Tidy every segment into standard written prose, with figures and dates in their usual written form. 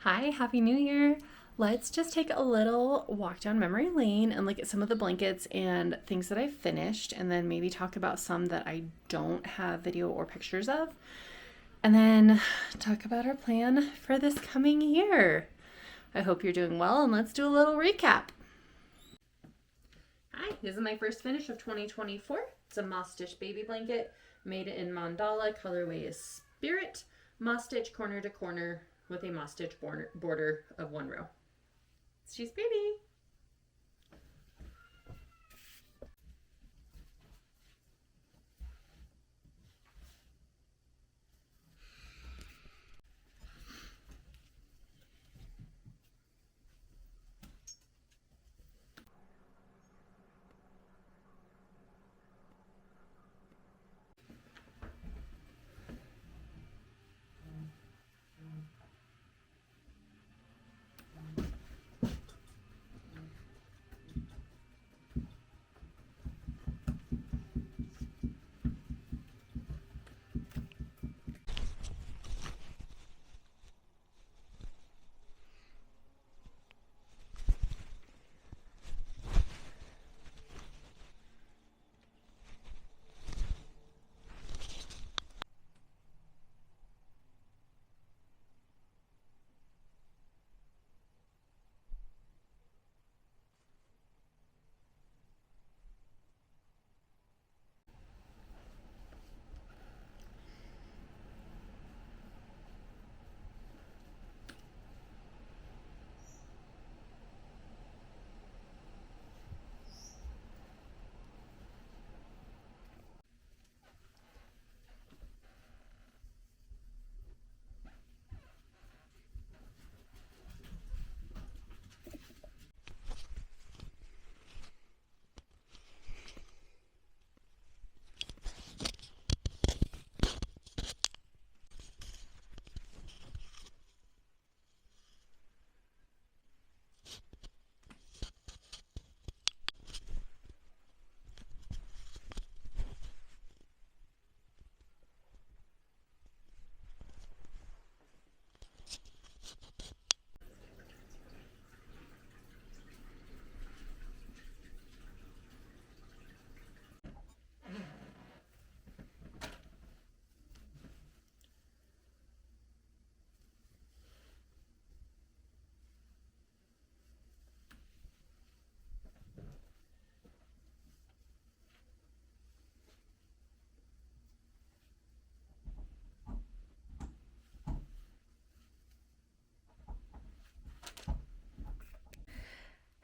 Hi, Happy New Year. Let's just take a little walk down memory lane and look at some of the blankets and things that I've finished, and then maybe talk about some that I don't have video or pictures of, and then talk about our plan for this coming year. I hope you're doing well, and let's do a little recap. Hi, this is my first finish of 2024. It's a moss stitch baby blanket made in mandala. Colorway is Spirit. Moss stitch corner to corner with a moss stitch border of one row. She's pretty.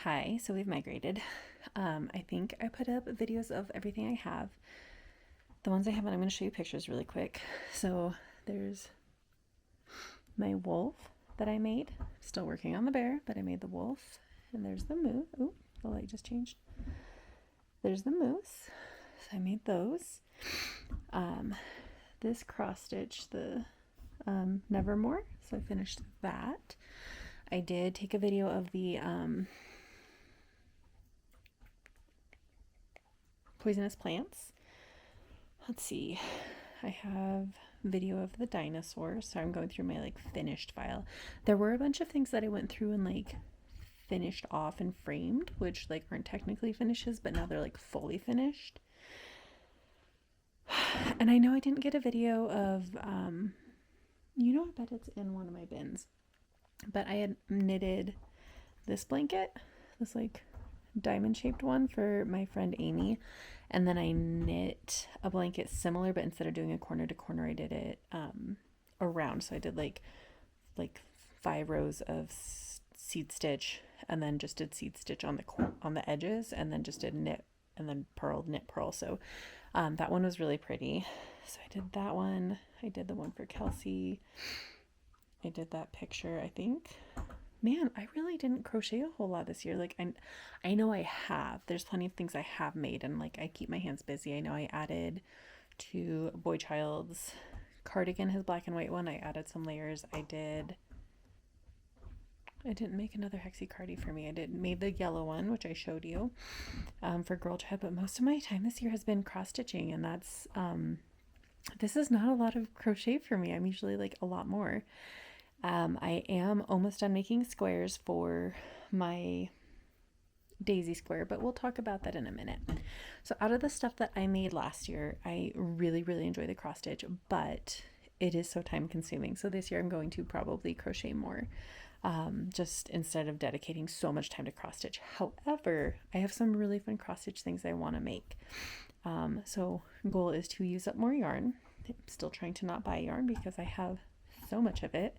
Hi, so we've migrated. I think I put up videos of everything I have. The ones I haven't, I'm going to show you pictures really quick. So there's my wolf that I made. Still working on the bear, but I made the wolf. And there's the moose. Oh, the light just changed. There's the moose. So I made those. This cross stitch, the Nevermore. So I finished that. I did take a video of the poisonous plants. Let's see. I have video of the dinosaurs, so I'm going through my like finished file. There were a bunch of things that I went through and like finished off and framed, which like aren't technically finishes, but now they're like fully finished. And I know I didn't get a video of I bet it's in one of my bins, but I had knitted this blanket, this like diamond shaped one for my friend Amy, and then I knit a blanket similar, but instead of doing a corner to corner, I did it around. So I did like 5 rows of seed stitch, and then just did seed stitch on the edges, and then just did knit and then knit purl. So that one was really pretty. So I did that one. I did the one for Kelsey. I did that picture, I think. Man, I really didn't crochet a whole lot this year. Like I know I have. There's plenty of things I have made, and like I keep my hands busy. I know I added to Boy Child's cardigan, his black and white one. I added some layers. I didn't make another hexie cardi for me. I made the yellow one, which I showed you, for Girl Tribe, but most of my time this year has been cross stitching, and this is not a lot of crochet for me. I'm usually like a lot more. I am almost done making squares for my daisy square, but we'll talk about that in a minute. So out of the stuff that I made last year, I really, really enjoy the cross stitch, but it is so time consuming. So this year I'm going to probably crochet more, just instead of dedicating so much time to cross stitch. However, I have some really fun cross stitch things I want to make. So goal is to use up more yarn. I'm still trying to not buy yarn because I have so much of it.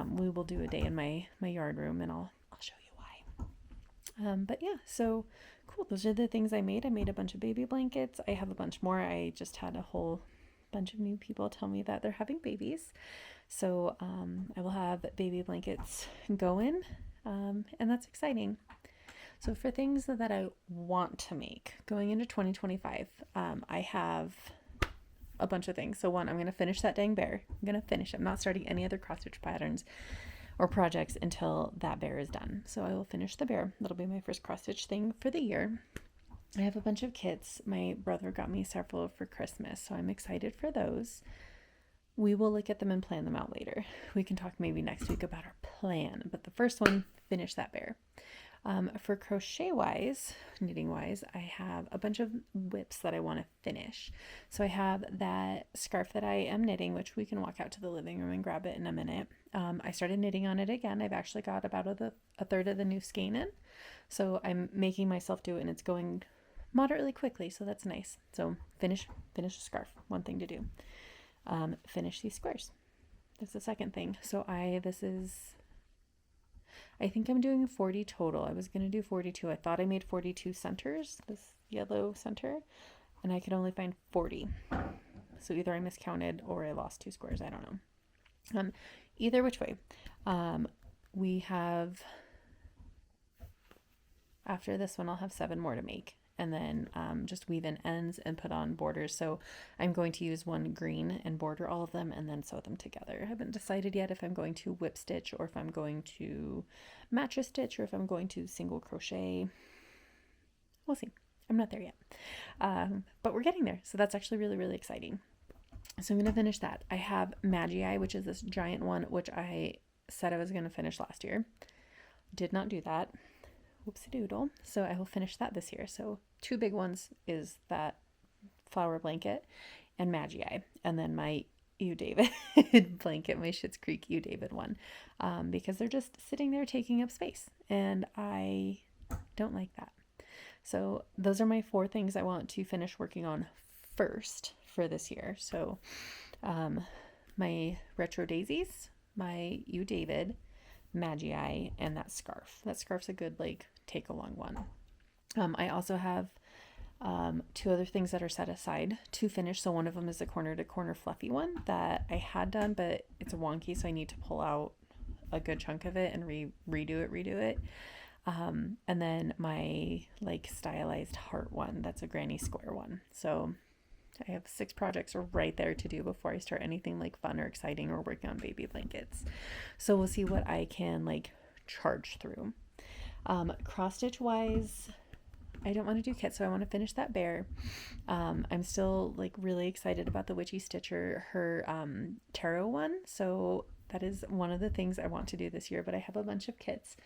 We will do a day in my yard room, and I'll show you why. But yeah, so cool. Those are the things I made. I made a bunch of baby blankets. I have a bunch more. I just had a whole bunch of new people tell me that they're having babies. So I will have baby blankets going, and that's exciting. So for things that I want to make going into 2025, I have a bunch of things. So one, I'm going to finish that dang bear. I'm going to finish. I'm not starting any other cross stitch patterns or projects until that bear is done. So I will finish the bear. That'll be my first cross stitch thing for the year. I have a bunch of kits. My brother got me several for Christmas, so I'm excited for those. We will look at them and plan them out later. We can talk maybe next week about our plan, but the first one, finish that bear. For crochet wise, knitting wise, I have a bunch of whips that I want to finish. So I have that scarf that I am knitting, which we can walk out to the living room and grab it in a minute. I started knitting on it again. I've actually got about a third of the new skein in. So I'm making myself do it, and it's going moderately quickly, so that's nice. So finish a scarf, one thing to do. Finish these squares. That's the second thing. So I think I'm doing 40 total. I was going to do 42. I thought I made 42 centers, this yellow center, and I could only find 40. So either I miscounted or I lost 2 squares. I don't know. Either which way. We have, after this one, I'll have 7 more to make. And then just weave in ends and put on borders. So I'm going to use one green and border all of them and then sew them together. I haven't decided yet if I'm going to whip stitch or if I'm going to mattress stitch or if I'm going to single crochet. We'll see. I'm not there yet. But we're getting there. So that's actually really, really exciting. So I'm going to finish that. I have Magi, which is this giant one, which I said I was going to finish last year. Did not do that. Whoopsie doodle. So I will finish that this year. So 2 big ones is that flower blanket and Magi, and then my U David blanket, my Schitt's Creek U David one, because they're just sitting there taking up space, and I don't like that. So those are my 4 things I want to finish working on first for this year. So my retro daisies, my U David, Magi, and that scarf. That scarf's a good take along one. I also have 2 other things that are set aside to finish. So one of them is the corner to corner fluffy one that I had done, but it's wonky, so I need to pull out a good chunk of it and redo it. And then my stylized heart one, that's a granny square one. So I have 6 projects right there to do before I start anything fun or exciting or working on baby blankets. So we'll see what I can charge through. Cross stitch wise, I don't want to do kits, so I want to finish that bear. I'm still really excited about the Witchy Stitcher, her tarot one. So that is one of the things I want to do this year, but I have a bunch of kits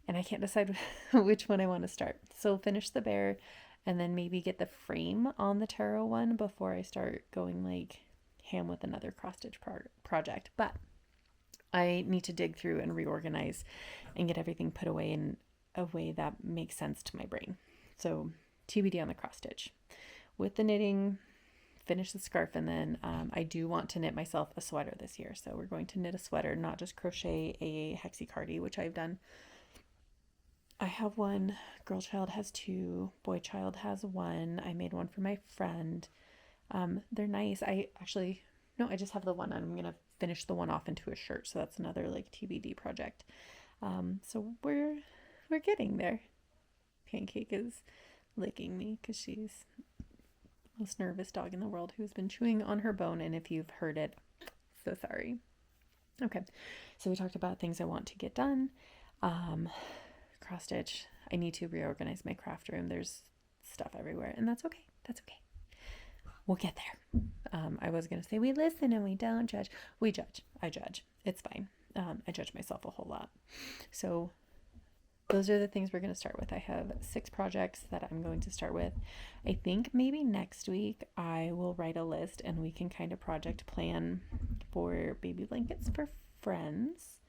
and I can't decide which one I want to start. So finish the bear and then maybe get the frame on the tarot one before I start going ham with another cross stitch project. But I need to dig through and reorganize and get everything put away in a way that makes sense to my brain. So TBD on the cross stitch. With the knitting, finish the scarf, and then I do want to knit myself a sweater this year. So we're going to knit a sweater, not just crochet a hexicardi, which I've done. I have one, girl child has 2, boy child has 1. I made one for my friend. They're nice. I just have the one. I'm going to finish the one off into a shirt. So that's another TBD project. So we're getting there. Pancake is licking me because she's the most nervous dog in the world who's been chewing on her bone. And if you've heard it, so sorry. Okay. So we talked about things I want to get done. Cross stitch. I need to reorganize my craft room. There's stuff everywhere, and that's okay. That's okay. We'll get there. I was going to say we listen and we don't judge. We judge. I judge. It's fine. I judge myself a whole lot. So those are the things we're going to start with. I have 6 projects that I'm going to start with. I think maybe next week I will write a list and we can kind of project plan for baby blankets for friends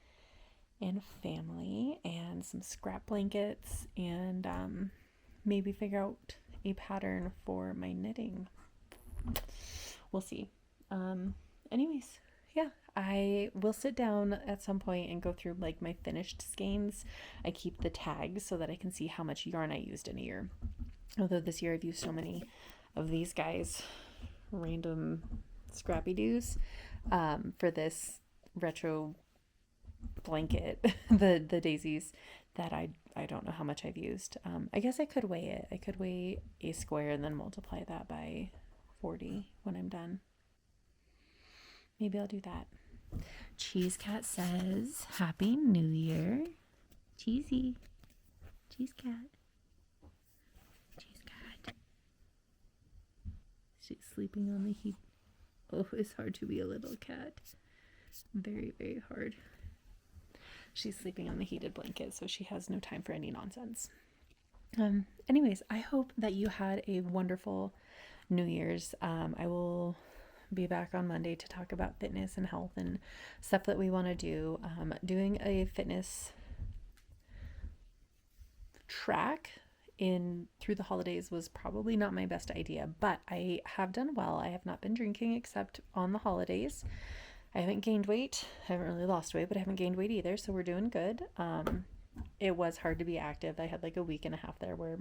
and family and some scrap blankets, and maybe figure out a pattern for my knitting. We'll see. Anyways, yeah, I will sit down at some point and go through like my finished skeins. I keep the tags so that I can see how much yarn I used in a year. Although this year I've used so many of these guys, random scrappy doos, for this retro blanket, the daisies, that I don't know how much I've used. I guess I could weigh it. I could weigh a square and then multiply that by 40 when I'm done. Maybe I'll do that. Cheese Cat says, Happy New Year. Cheesy. Cheese Cat. Cheese Cat. She's sleeping on the heap. Oh, it's hard to be a little cat. Very, very hard. She's sleeping on the heated blanket, so she has no time for any nonsense. Anyways, I hope that you had a wonderful New Year's. I will be back on Monday to talk about fitness and health and stuff that we want to do. Doing a fitness track through the holidays was probably not my best idea, but I have done well. I have not been drinking except on the holidays. I haven't gained weight. I haven't really lost weight, but I haven't gained weight either, so we're doing good. It was hard to be active. I had like a week and a half there where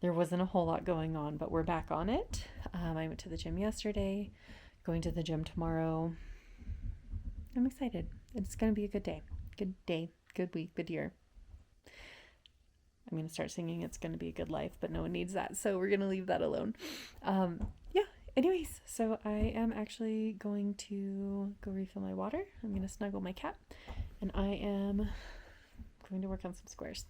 there wasn't a whole lot going on, but we're back on it. I went to the gym yesterday, going to the gym tomorrow. I'm excited. It's going to be a good day, good week, good year. I'm going to start singing It's Going to Be a Good Life, but no one needs that, so we're going to leave that alone. Yeah. Anyways, so I am actually going to go refill my water. I'm going to snuggle my cat, and I am going to work on some squares.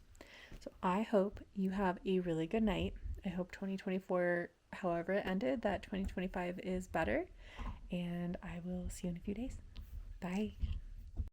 So I hope you have a really good night. I hope 2024, however it ended, that 2025 is better, and I will see you in a few days. Bye.